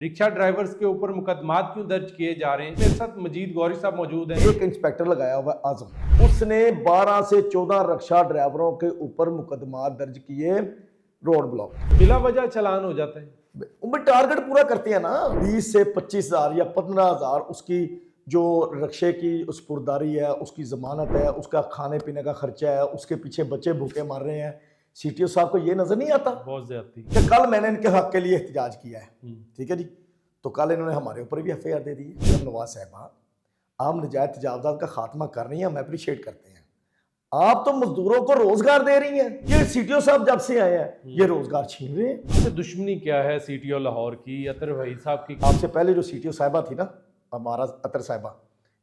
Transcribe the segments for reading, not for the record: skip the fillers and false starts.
Rickshaw drivers के ऊपर मुकदमात क्यों दर्ज किए जा रहे हैं? मेरे साथ मजीद गौरी साहब मौजूद हैं। एक इंस्पेक्टर लगाया हुआ है आजम, उसने 12 से 14 रिक्शा ड्राइवरों के ऊपर मुकदमात दर्ज किए रोड ब्लॉक। बिला वजह चलान हो जाता है। उनमें टारगेट पूरा करते हैं ना, 20 से 25,000 या 15,000 उसकी जो रक्शे की स्पुरदारी है, उसकी जमानत है, उसका खाने पीने का खर्चा है, उसके पीछे बच्चे भूखे मर रहे हैं। सीटीओ साहब को ये नजर नहीं आता बहुत ज्यादती कि कल मैंने इनके हक के लिए एहतजाज किया है, ठीक है जी, तो कल इन्होंने हमारे ऊपर भी FIR दे दी है। नवाज साहबा, आप नजायज तजावजात का खात्मा कर रही हैं, हम अप्रिशिएट करते हैं। आप तो मजदूरों को रोजगार दे रही हैं, ये सीटीओ साहब जब से आए हैं ये रोजगार छीन रहे हैं। तो दुश्मनी क्या है सीटीओ लाहौर की, अतर वहीद साहब की? आपसे पहले जो सीटीओ साहिबा थी ना, हमारा अतर साहिबा,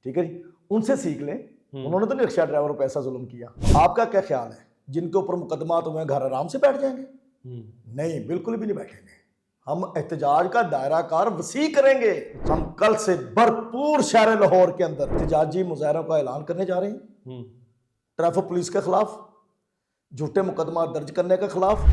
ठीक है जी, उनसे सीख लें। उन्होंने तो नहीं रिक्शा ड्राइवरों पर ऐसा जुल्म किया। आपका क्या ख्याल है, जिनके ऊपर मुकदमा तो घर आराम से बैठ जाएंगे? नहीं, बिल्कुल भी नहीं बैठेंगे। हम एहतजाज का दायरा कार वसी करेंगे। हम कल से भरपूर शहर लाहौर के अंदर एहतजाजी मुजाहरों का ऐलान करने जा रहे हैं। ट्रैफिक पुलिस के खिलाफ, झूठे मुकदमा दर्ज करने के खिलाफ।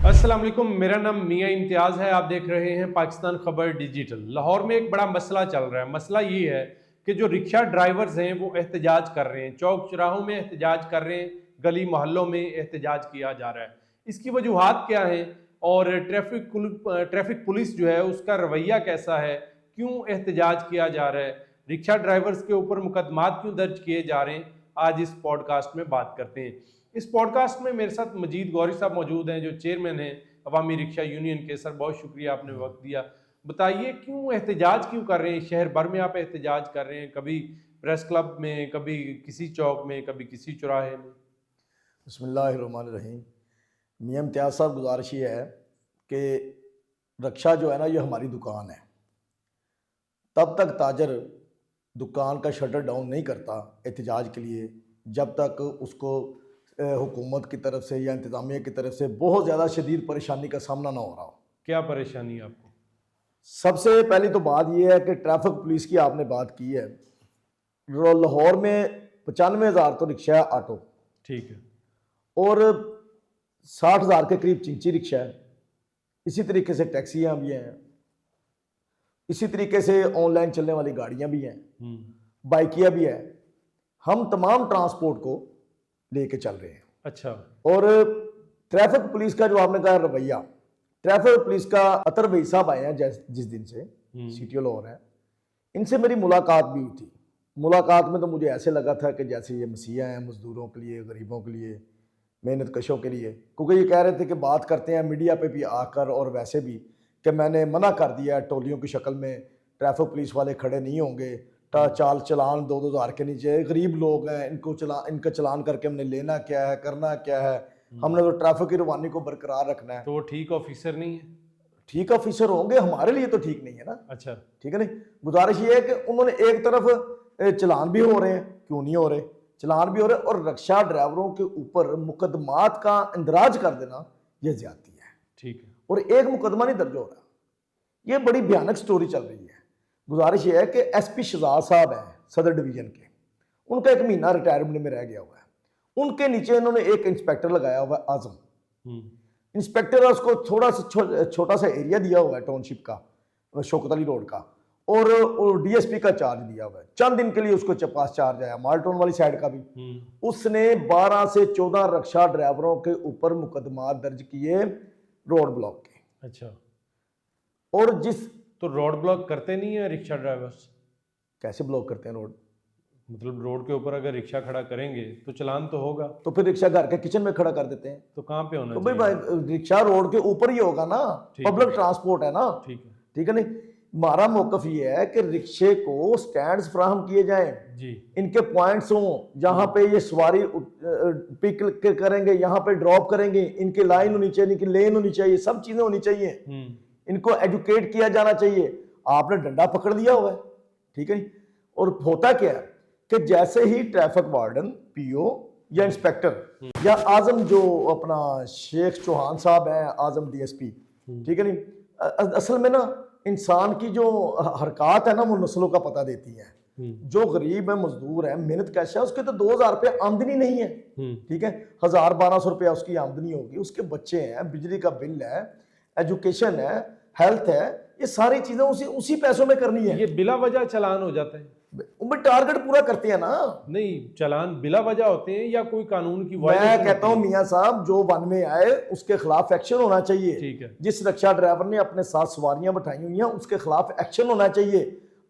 अस्सलाम वालेकुम, मेरा नाम मियां इम्तियाज़ है। आप देख रहे हैं पाकिस्तान खबर डिजिटल। लाहौर में एक बड़ा मसला चल रहा है। मसला ये है कि जो रिक्शा ड्राइवर्स हैं वो एहतजाज कर रहे हैं, चौक चौराहों में एहतजाज कर रहे हैं, गली मोहल्लों में एहतजाज किया जा रहा है। इसकी वजूहात क्या हैं और ट्रैफिक पुलिस जो है उसका रवैया कैसा है, क्यों एहतजाज किया जा रहा है, रिक्शा ड्राइवर्स के ऊपर मुकदमात क्यों दर्ज किए जा रहे हैं, आज इस पॉडकास्ट में बात करते हैं। इस पॉडकास्ट में मेरे साथ मजीद गौरी साहब मौजूद हैं जो चेयरमैन हैं अवामी रिक्शा यूनियन के। सर बहुत शुक्रिया, आपने वक्त दिया। बताइए क्यों एहतजाज क्यों कर रहे हैं? शहर भर में आप एहतजाज कर रहे हैं, कभी प्रेस क्लब में, कभी किसी चौक में, कभी किसी चौराहे में। बिस्मिल्लाहिर्रहमानिर्रहीम। मियां इम्तियाज़ साहब, गुजारिश ये है कि रक्षा जो है ना, ये हमारी दुकान है। तब तक ताजर दुकान का शटर डाउन नहीं करता एहतजाज के लिए जब तक उसको हुकूमत की तरफ से या इंतज़ामिया की तरफ से बहुत ज़्यादा शदीद परेशानी का सामना ना हो रहा हो। क्या परेशानी है आपको? सबसे पहली तो बात यह है कि ट्रैफिक पुलिस की आपने बात की है। लाहौर में 95,000 तो रिक्शा है ऑटो, ठीक है, और 60,000 के करीब चिंची रिक्शा है। इसी तरीके से टैक्सियाँ भी हैं, इसी तरीके से ऑनलाइन चलने वाली गाड़ियाँ भी हैं, बाइकियाँ भी है। हम तमाम ट्रांसपोर्ट को लेके चल रहे हैं। अच्छा। और ट्रैफिक पुलिस का जो आपने कहा रवैया, ट्रैफिक पुलिस का अतर भाई साहब आए हैं जिस दिन से सीटीओ लाहौर है, इनसे मेरी मुलाकात भी हुई थी। मुलाकात में तो मुझे ऐसे लगा था कि जैसे ये मसीहा हैं मजदूरों के लिए, गरीबों के लिए, मेहनत कशों के लिए, क्योंकि ये कह रहे थे कि बात करते हैं मीडिया पे भी आकर, और वैसे भी कि मैंने मना कर दिया टोलियों की शक्ल में, ट्रैफिक पुलिस वाले खड़े नहीं होंगे, चलान 2-2 हज़ार के नीचे, गरीब लोग हैं, इनका चलान करके हमने लेना क्या है, करना क्या है, हमने तो ट्रैफिक की रवानी को बरकरार रखना है। तो वो ठीक ऑफिसर नहीं है? ठीक ऑफिसर होंगे, हमारे लिए तो ठीक नहीं है ना। अच्छा, ठीक है नहीं। गुजारिश ये है कि उन्होंने एक तरफ चलान भी हो रहे हैं, क्यों नहीं हो रहे, चलान भी हो रहे हैं, और रिक्शा ड्राइवरों के ऊपर मुकदमात का इंदराज कर देना ये ज्यादती है। ठीक है, और एक मुकदमा नहीं दर्ज हो रहा, ये बड़ी भयानक स्टोरी चल रही है। गुजारिश ये है कि SP शहजाद साहब हैं सदर डिवीजन के, उनका 1 महीना रिटायरमेंट में रह गया हुआ है। उनके नीचे इन्होंने एक इंस्पेक्टर लगाया हुआ है आजम। इंस्पेक्टर है, उसको थोड़ा सा छोटा सा एरिया दिया हुआ है टाउनशिप का, शौकत अली रोड का, और DSP का चार्ज दिया हुआ है। चंद दिन के लिए उसको पास चार्ज आया, माल्टोन वाली साइड का भी। उसने 12 से 14 रिक्शा ड्राइवरों के ऊपर मुकदमा दर्ज किए रोड ब्लॉक के। अच्छा, और जिस तो रोड ब्लॉक करते नहीं है रिक्शा ड्राइवर्स? कैसे ब्लॉक करते हैं रोड? मतलब रोड के ऊपर अगर रिक्शा खड़ा करेंगे तो चलान तो होगा। तो फिर रिक्शा घर के किचन में खड़ा कर देते हैं। तो कहाँ पे होना तो भाई रिक्शा रोड के ऊपर ही होगा ना, पब्लिक ट्रांसपोर्ट है ना। ठीक है नहीं। हमारा मौकफ ये है कि रिक्शे को स्टैंड्स फराहम किए जाएं जी, इनके पॉइंट्स हों जहां पे ये सवारी पिक करेंगे, यहाँ पे ड्रॉप करेंगे, इनकी लाइन होनी चाहिए, इनकी लेन होनी चाहिए, सब चीजें होनी चाहिए। इनको एजुकेट किया जाना चाहिए। आपने डंडा पकड़ दिया हुआ है, ठीक है। और होता क्या है कि जैसे ही ट्रैफिक वार्डन, PO या इंस्पेक्टर या आजम जो अपना शेख चौहान साहब हैं, आजम DSP, ठीक है नहीं, असल में ना इंसान की जो हरकत है ना वो नस्लों का पता देती है। जो गरीब है, मजदूर है, मेहनत कैश है, उसके तो 2000 रुपये आमदनी नहीं है, ठीक है, 1000-1200 रुपया उसकी आमदनी होगी, उसके बच्चे हैं, बिजली का बिल है, एजुकेशन है, हेल्थ है, ये सारी चीजें उसी पैसों में करनी है। ये बिला वजह चालान हो जाते हैं? वो टारगेट पूरा करते हैं ना। नहीं, चालान बिला वजह होते हैं या कोई कानून की मैं कहता हूं मियां साहब, जो वन में आए उसके खिलाफ एक्शन होना चाहिए। ठीक है। जिस रिक्शा ड्राइवर ने अपने साथ सवारियां बैठाई हुई हैं उसके खिलाफ एक्शन होना चाहिए।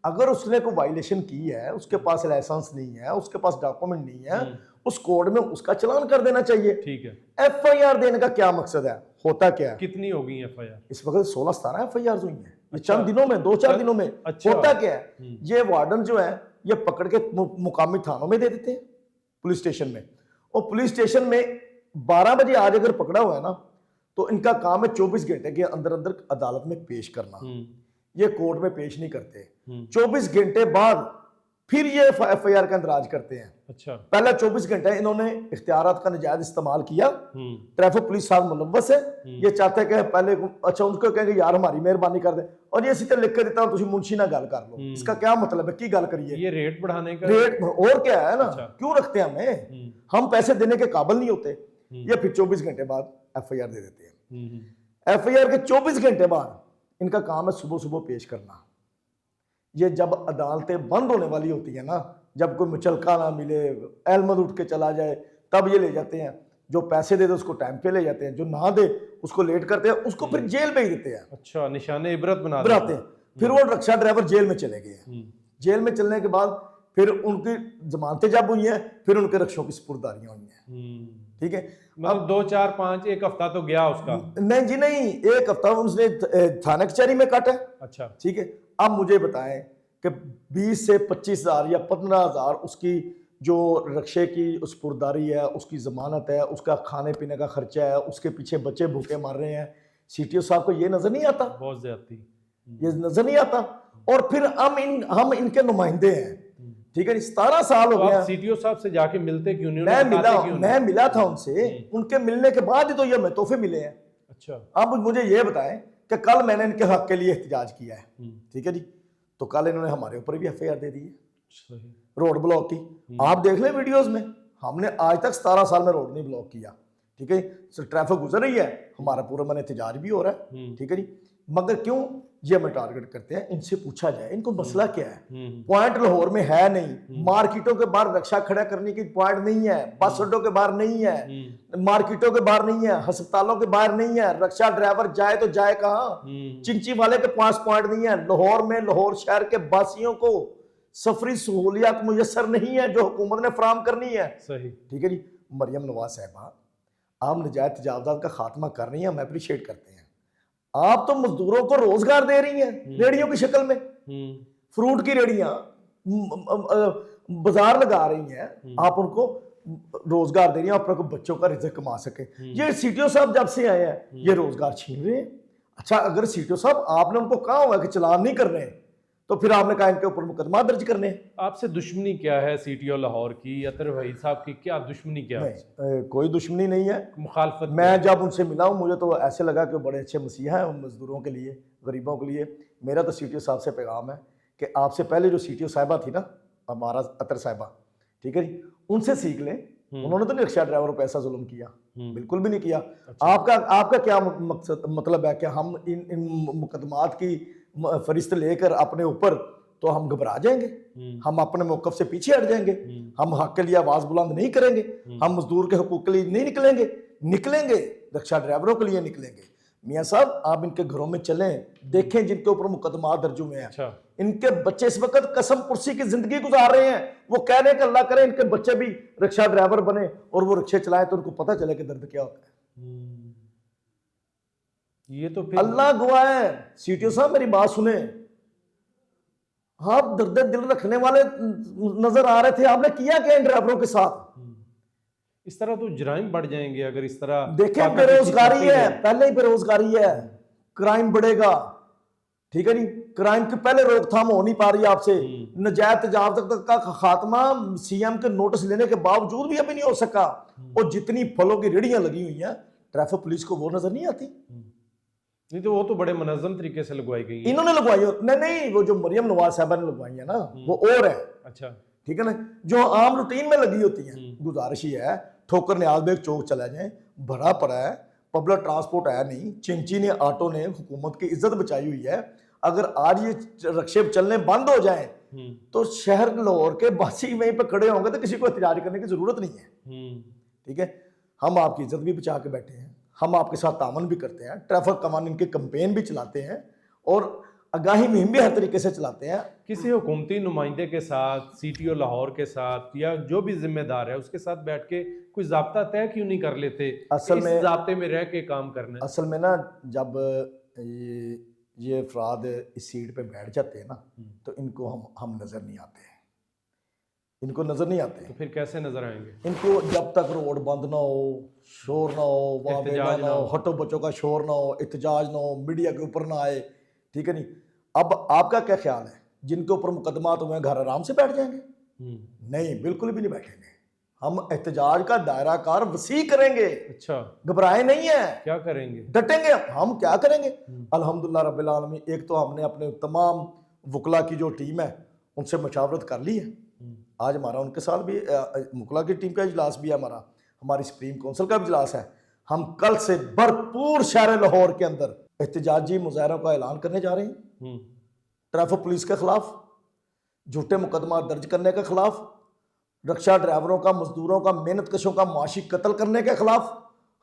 अगर उसने कोई वायलेशन की है, उसके पास लाइसेंस नहीं है, उसके पास डॉक्यूमेंट नहीं है, उस कोड में उसका चालान कर देना चाहिए। ठीक है। एफआईआर देने का क्या मकसद है, होता क्या है? कितनी होगी एफआईआर? इस वक्त 16-17 एफआईआर हुई है चंद दिनों में, 2-4 दिनों में। अच्छा। होता क्या है, ये वार्डन जो है ये पकड़ के मुकामी थानों में दे देते हैं, पुलिस स्टेशन में, और पुलिस स्टेशन में 12 बजे आज अगर पकड़ा हुआ है ना, तो इनका काम है 24 घंटे के अंदर अंदर अदालत में पेश करना। ये कोर्ट में पेश नहीं करते, 24 घंटे बाद फिर ये एफआईआर का इंतराज करते हैं। अच्छा। पहला 24 घंटे इन्होंने इख्तियारात का नजायज इस्तेमाल किया, ट्रैफिक पुलिस साहब मुलव्वस है, ये चाहते हैं कि पहले अच्छा उनको कहेंगे यार हमारी मेहरबानी कर दे, और ये सीधे लिख के देता हूं तुम मुंशी ना गल कर लो। इसका क्या मतलब है, की गल करिए? ये रेट बढ़ाने का रेट और क्या है ना। अच्छा। क्यों रखते हैं हमें, हम पैसे देने के काबिल नहीं होते। ये फिर 24 घंटे बाद एफआईआर दे देते हैं। एफआईआर के 24 घंटे बाद इनका काम है सुबह सुबह पेश करना। ये जब अदालतें बंद होने वाली होती है ना, जब कोई मुचलका ना मिले, अहमद उठ के चला जाए, तब ये ले जाते हैं। जो पैसे दे दे उसको टाइम पे ले जाते हैं, जो ना दे उसको लेट करते हैं, उसको फिर जेल भेज देते हैं। अच्छा, निशाने इबरत बनाते हैं। फिर वो रिक्शा ड्राइवर जेल में चले गए हैं। जेल में चलने के बाद फिर उनकी जमानतें जब हुई हैं, फिर उनके रिक्शों की सुपुर्दारियां हुई हैं। ठीक है, मतलब 2, 4, 5 एक हफ्ता तो गया उसका? नहीं जी नहीं, एक हफ्ता उसने थाना कचहरी में काटा। अच्छा। ठीक है, अब मुझे बताएं कि 20 से 25,000 या 15,000 उसकी जो रक्षे की सुपुर्दारी है, उसकी जमानत है, उसका खाने पीने का खर्चा है, उसके पीछे बच्चे भूखे मर रहे हैं, सीटीओ साहब को ये नजर नहीं आता? बहुत ज्यादती ये नजर नहीं आता। और फिर हम इनके नुमाइंदे हैं। ठीक है, 17 साल हो गया। सीटीओ साहब से जाके मिलते क्यों नहीं? मैं मिला था उनसे, उनके मिलने के बाद ही तो ये हमें तोहफे मिले हैं। अच्छा। अब मुझे ये बताएं कि कल मैंने इनके हक के लिए एहतजाज किया है, ठीक है जी, तो कल इन्होंने हमारे ऊपर भी एफआईआर दे दी है रोड ब्लॉक की। आप देख लें वीडियोस में, हमने आज तक 17 साल में रोड नहीं ब्लॉक किया। ठीक है, ट्रैफिक गुजर रही है, हमारा पूरा मन एहतजाज भी हो रहा है। ठीक है जी, मगर क्यों ये हमें टारगेट करते हैं? इनसे पूछा जाए इनको मसला क्या है। पॉइंट लाहौर में है नहीं, मार्केटों के बाहर रिक्शा खड़ा करने की पॉइंट नहीं है, बस अड्डों के बाहर नहीं है, मार्केटों के बाहर नहीं है, अस्पतालों के बाहर नहीं है। रिक्शा ड्राइवर जाए तो जाए कहाँ? चिंची वाले के पास पॉइंट नहीं है। लाहौर में लाहौर शहर के वासियों को सफरी सहूलियत मुयसर नहीं है जो हुकूमत ने फराम करनी है। सही। ठीक है जी, मरियम नवाज साहबा आप नजायज तजावजात का खात्मा कर रही हैं, हम अप्रिशिएट करते हैं। आप तो मजदूरों को रोजगार दे रही हैं रेडियो की शक्ल में, फ्रूट की रेडियां बाजार लगा रही हैं, आप उनको रोजगार दे रही हैं, अपने को बच्चों का रिज़्क कमा सके। ये सीटीओ साहब जब से आए हैं ये रोजगार छीन रहे हैं। अच्छा, अगर सीटीओ साहब आपने उनको कहा हुआ कि चलान नहीं कर रहे तो फिर आपने कहा इनके ऊपर मुकदमा दर्ज करने। आपसे दुश्मनी क्या है सीटीओ लाहौर की, अतर भाई साहब की क्या दुश्मनी क्या है? कोई दुश्मनी नहीं है, मुखालफत। मैं जब उनसे मिला हूँ मुझे तो ऐसे लगा कि बड़े अच्छे मसीहा हैं मजदूरों के लिए, गरीबों के लिए। मेरा तो सीटीओ साहब से पैगाम है कि आपसे पहले जो सीटीओ साहिबा थी ना, हमारा अतर साहिबा, ठीक है जी, उनसे सीख लें। उन्होंने तो नहीं रिक्शा ड्राइवर को ऐसा जुल्म किया, बिल्कुल भी नहीं किया। अच्छा। आपका क्या मकसद मतलब है कि हम इन मुकदमात की फरिश्त लेकर अपने ऊपर तो हम घबरा जाएंगे, हम अपने मौकफ से पीछे हट जाएंगे, हम हक के लिए आवाज बुलंद नहीं करेंगे, हम मजदूर के हकूक के लिए नहीं निकलेंगे, रिक्शा ड्राइवरों के लिए निकलेंगे। मियाँ साहब आप इनके घरों में चलें, देखें जिनके ऊपर मुकदमा दर्ज हुए हैं। अच्छा। इनके बच्चे इस वक्त कसम पुरसी की जिंदगी गुजार रहे हैं। वो कह रहे हैं कि अल्लाह करे इनके बच्चे भी रिक्शा ड्राइवर बने और वो रिक्शे चलाएं तो उनको पता चले कि दर्द क्या होता है। ये तो फिर अल्लाह गवाह है। सीटीओ साहब मेरी बात सुने, आप दर्द दिल रखने वाले नजर आ रहे थे, आपने किया क्या इन ड्राइवरों के साथ? इस तरह तो जराइम बढ़ जाएंगे अगर इस तरह। देखें बेरोजगारी है, पहले ही बेरोजगारी है, क्राइम बढ़ेगा। ठीक है जी, क्राइम की पहले रोकथाम हो नहीं पा रही आपसे। नजायज तजावत का खात्मा सीएम के नोटिस लेने के बावजूद भी अभी नहीं हो सका। और जितनी फलों की रेहड़ियां लगी हुई हैं ट्रैफिक पुलिस को वो नजर नहीं आती। नहीं तो वो तो बड़े मुनज़्ज़म तरीके से लगवाई गई, इन्होंने लगवाई नहीं, वो जो मरियम नवाज साहबा ने लगवाई है ना वो और है। अच्छा। ठीक है ना, जो आम रूटीन में लगी होती हैं। गुजारिश ही है, ठोकर न्याज बेग चौक चला जाए, भरा पड़ा है, पब्लिक ट्रांसपोर्ट है नहीं, चिंची ने ऑटो ने हुकूमत की इज्जत बचाई हुई है। अगर आज ये रक्शे चलने बंद हो जाएं तो शहर लाहौर के बासी वहीं पे खड़े होंगे, तो किसी को एहतजाज करने की जरूरत नहीं है। ठीक है, हम आपकी इज्जत भी बचा के बैठे हैं, हम आपके साथ तामन भी करते हैं, ट्रैफिक कवानीन के कैंपेन भी चलाते हैं और आगाही मुहिम भी हर तरीके से चलाते हैं। किसी हुकूमती नुमाइंदे के साथ, सीटीओ लाहौर के साथ या जो भी जिम्मेदार है उसके साथ बैठ के कोई जाब्ता तय क्यों नहीं कर लेते? असल इस में जाब्ते में रह के काम करना है। असल में ना, जब ये अफराद इस सीट पे बैठ जाते हैं ना, तो इनको हम नजर नहीं आते हैं, इनको नजर नहीं आते। तो फिर कैसे नजर आएंगे? इनको जब तक रोड बंद ना हो, शोर ना हो, वहाँ एहतजाज ना हो, हटो बच्चों का शोर ना हो, एहतजाज ना हो, मीडिया के ऊपर ना आए, ठीक है नहीं। अब आपका क्या ख्याल है, जिनके ऊपर मुकदमा तो घर आराम से बैठ जाएंगे? नहीं, बिल्कुल भी नहीं बैठेंगे। हम एहतजाज का दायरा कार वसी करेंगे। अच्छा, घबराए नहीं है। क्या करेंगे? डटेंगे। हम क्या करेंगे? अल्हम्दुलिल्लाह रब्बिल आलमीन, एक तो हमने अपने तमाम वकला की जो टीम है उनसे मशावरत कर ली है। आज हमारा उनके साथ भी वकला की टीम का इजलास भी है, हमारी सुप्रीम काउंसिल का भी इजलास है। हम कल से भरपूर शहर लाहौर के अंदर एहतजाजी मुजाहरों का ऐलान करने जा रहे हैं। ट्रैफिक पुलिस के खिलाफ, झूठे मुकदमा दर्ज करने के खिलाफ, रक्षा ड्राइवरों का, मजदूरों का, मेहनत कशों का माशी कत्ल करने के खिलाफ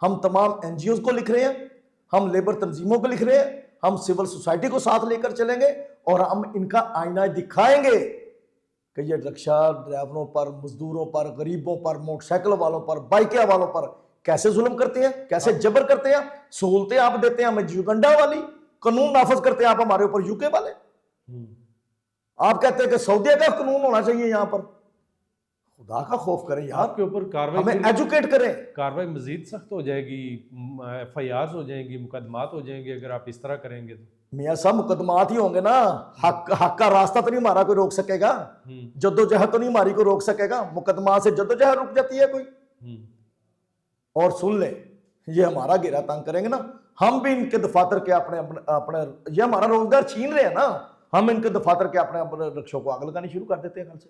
हम तमाम एनजीओ को लिख रहे हैं, हम लेबर तंजीमों को लिख रहे हैं, हम सिविल सोसाइटी को साथ लेकर चलेंगे और हम इनका आईना दिखाएंगे कि ये रक्षा ड्राइवरों पर, मजदूरों पर, गरीबों पर, मोटरसाइकिल वालों पर, बाइकिया वालों पर कैसे जुल्म करते हैं, कैसे जबर करते हैं। सहूलतें आप देते हैं हमें युगंडा वाली, कानून नाफज करते हैं आप हमारे ऊपर यूके वाले। आप कहते हैं कि सऊदीया का कानून होना चाहिए यहाँ पर। खुदा का खौफ करें यार, आपके ऊपर कार्रवाई, हमें एजुकेट करें। कार्रवाई मजीद सख्त हो जाएगी, FIRs हो जाएंगी, मुकदमात हो जाएंगे अगर आप इस तरह करेंगे तो। मियाँ साहब, मुकदमात ही होंगे ना। हक का रास्ता तो नहीं हमारा कोई रोक सकेगा, जद्दोजहद तो नहीं हमारी को रोक सकेगा। मुकदमा से जद्दोजहद रुक जाती है कोई? और सुन ले, ये हमारा घेरा तंग करेंगे ना, हम भी इनके दफातर के अपने ये हमारा रोजगार छीन रहे हैं ना, हम इनके दफातर के अपने रक्षों को आग लगानी शुरू कर देते हैं कल से।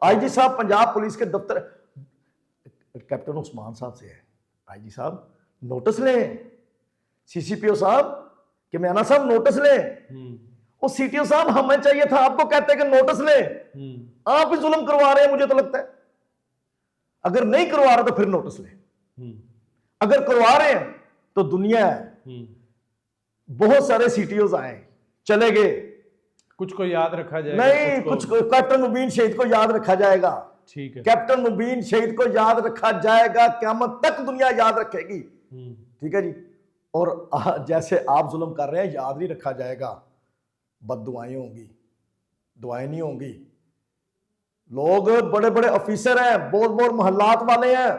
IG साहब पंजाब पुलिस के दफ्तर, कैप्टन उस्मान साहब से है, IG साहब नोटिस लें, CCPO साहब कि मैना साहब नोटिस लें। वो CTO साहब हमें चाहिए था, आपको कहते हैं कि नोटिस लें। आप ही जुल्म करवा रहे हैं मुझे तो लगता है। अगर नहीं करवा रहे तो फिर नोटिस लें, अगर करवा रहे हैं तो दुनिया है। बहुत सारे CTOs आए चले गए, कुछ को याद रखा जाएगा, नहीं कुछ कैप्टन मुबीन शहीद को याद रखा जाएगा। ठीक है, कैप्टन मुबीन शहीद को याद रखा जाएगा, क़यामत तक दुनिया याद रखेगी। ठीक है जी। और जैसे आप जुल्म कर रहे हैं याद नहीं रखा जाएगा, बददुआएं होंगी, दुआएं नहीं होंगी। लोग बड़े बड़े ऑफिसर हैं, बहुत बहुत मोहल्लात वाले हैं,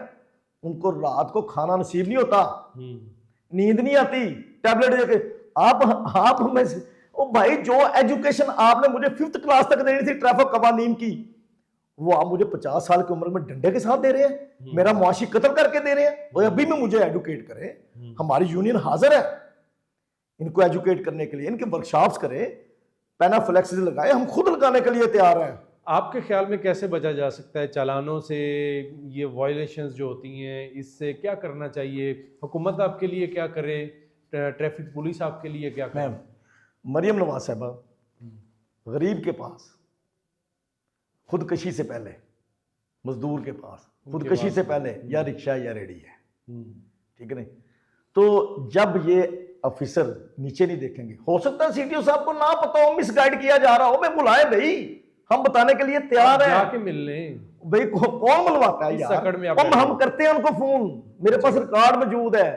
उनको रात को खाना नसीब नहीं होता, नींद नहीं आती, टैबलेट लेके। आप हमें, ओ भाई, जो एजुकेशन आपने मुझे 5th क्लास तक देनी थी ट्रैफिक कवानीन की, वो आप मुझे 50 साल की उम्र में डंडे के साथ दे रहे हैं, मेरा मुआशी कत्ल करके दे रहे हैं। वो अभी में मुझे एजुकेट करें, हमारी यूनियन हाजिर है इनको एजुकेट करने के लिए, इनके वर्कशॉप्स करें, पेनाफ्लेक्स लगाए, हम खुद लगाने के लिए तैयार हैं। आपके ख्याल में कैसे बचा जा सकता है चालानों से, ये वायलेशंस जो होती हैं, इससे क्या करना चाहिए? हुकूमत आपके लिए क्या करे, ट्रैफिक पुलिस आपके लिए क्या करे? मरियम नवाज साहबा, गरीब के पास खुदकशी से पहले, मजदूर के पास खुदकशी से पहले या रिक्शा या रेडी है। ठीक है नहीं? तो जब ये ऑफिसर नीचे नहीं देखेंगे, हो सकता है CTO साहब को ना पता हो, मिसगाइड किया जा रहा हो, मैं बुलाए भाई, हम बताने के लिए तैयार हैं। जाके मिल लें भाई, कौन बुलवाता है यार? हम करते हैं उनको फोन, मेरे पास रिकॉर्ड मौजूद है,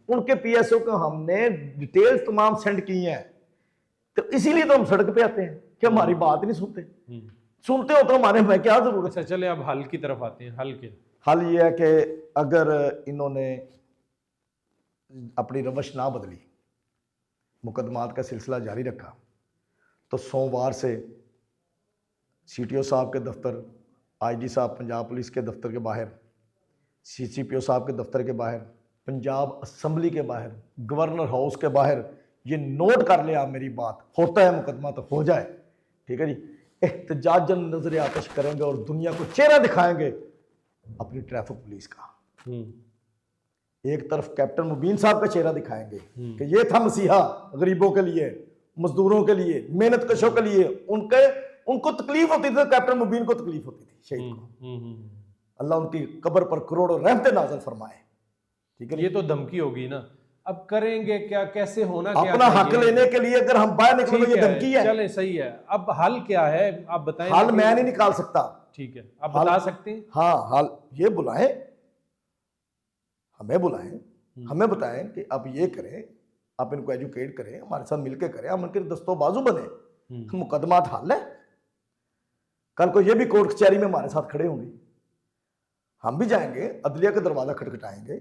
उनके PSO को हमने डिटेल्स तमाम सेंड की हैं। तो इसीलिए तो हम सड़क पे आते हैं कि हमारी बात नहीं सुनते। सुनते हो तो हमारे में क्या जरूरत है? अच्छा, चले अब हल की तरफ आते हैं। हल के हल ये है कि अगर इन्होंने अपनी रवश ना बदली, मुकदमात का सिलसिला जारी रखा, तो सोमवार से CTO साहब के दफ्तर, IG साहब पंजाब पुलिस के दफ्तर के बाहर, CCPO साहब के दफ्तर के बाहर, पंजाब असम्बली के बाहर, गवर्नर हाउस के बाहर, ये नोट कर ले आप मेरी बात, होता है मुकदमा तो हो जाए। ठीक है जी। एहतजाजन नजर आतिश करेंगे और दुनिया को चेहरा दिखाएंगे अपनी ट्रैफिक पुलिस का। एक तरफ कैप्टन मुबीन साहब का चेहरा दिखाएंगे कि ये था मसीहा गरीबों के लिए, मजदूरों के लिए, मेहनत कशों के लिए। उनको तकलीफ होती थी, कैप्टन मुबीन को तकलीफ होती थी शहीद को। अल्लाह उनकी कब्र पर करोड़ों रहमतें नाज़िल फरमाए। ठीक है, ये तो धमकी होगी ना, अब करेंगे क्या, कैसे होना क्या अपना हक लेने के लिए अगर हम बाहर निकले तो ये धमकी है। चले सही है, अब हल क्या है आप बताएं। हाल मैं नहीं निकाल सकता। ठीक है, आप बता सकते हैं। हाँ, हाल ये बुलाएं, हमें बुलाएं, हमें बताएं कि आप ये करें, आप इनको एजुकेट करें, हमारे साथ मिलकर करें, हम उनके दस्तों बाजू बने। मुकदमात हल है, कल को ये भी कोर्ट कचहरी में हमारे साथ खड़े होंगे, हम भी जाएंगे, अदलिया का दरवाजा खटखटाएंगे,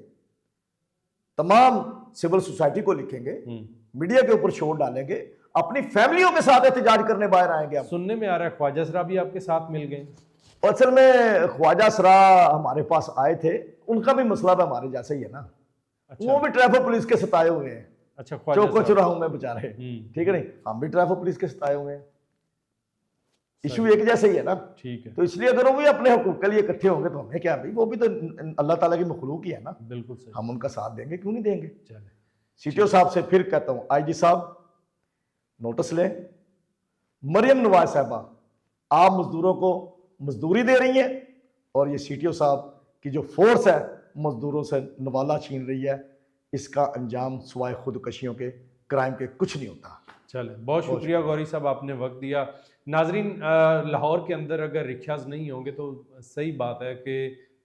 तमाम सिविल सोसाइटी को लिखेंगे, मीडिया के ऊपर शोर डालेंगे, अपनी फैमिलियों के साथ एहतजाज करने बाहर आएंगे। हम सुनने में आ रहा है ख्वाजा सरा भी आपके साथ मिल गए। और असल में ख्वाजा सरा हमारे पास आए थे, उनका भी मसला भी हमारे जैसा ही है ना। अच्छा। वो भी ट्रैफिक पुलिस के सताए हुए हैं। अच्छा, चौको चौराहों में बेचारे। ठीक है, नहीं हम भी ट्रैफिक पुलिस के सताए हुए हैं। इशू एक जैसे ही है ना। ठीक है, तो इसलिए अगर वो भी अपने हुकूक के लिए इकट्ठे होंगे तो हमें क्या भाई, वो भी तो अल्लाह ताला की मखलूक ही है ना। बिल्कुल सही। हम उनका साथ देंगे, क्यों नहीं देंगे। सीटीओ साहब से फिर कहता हूं, आईजी साहब नोटिस लें, मरियम नवाज साहबा आप मजदूरों को मजदूरी दे रही हैं और ये सीटीओ साहब की जो फोर्स है मजदूरों से नवाला छीन रही है, इसका अंजाम सिवाय खुदकशियों के, क्राइम के कुछ नहीं होता। चले, बहुत शुक्रिया गौरी साहब, आपने वक्त दिया। नाजरीन, लाहौर के अंदर अगर रिक्शाज नहीं होंगे तो सही बात है कि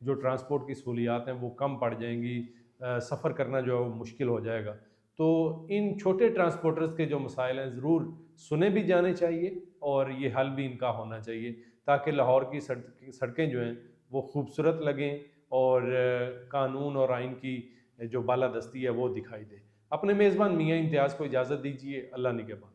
जो ट्रांसपोर्ट की सहूलियात हैं वो कम पड़ जाएंगी, सफ़र करना जो है वो मुश्किल हो जाएगा। तो इन छोटे ट्रांसपोर्टर्स के जो मसाइल हैं ज़रूर सुने भी जाने चाहिए और ये हल भी इनका होना चाहिए, ताकि लाहौर की सड़कें जो हैं वो खूबसूरत लगें और कानून और आइन की जो बालादस्ती है वो दिखाई दे। अपने मेज़बान मियाँ इम्तियाज़ को इजाज़त दीजिए। अल्लाह निगहबान।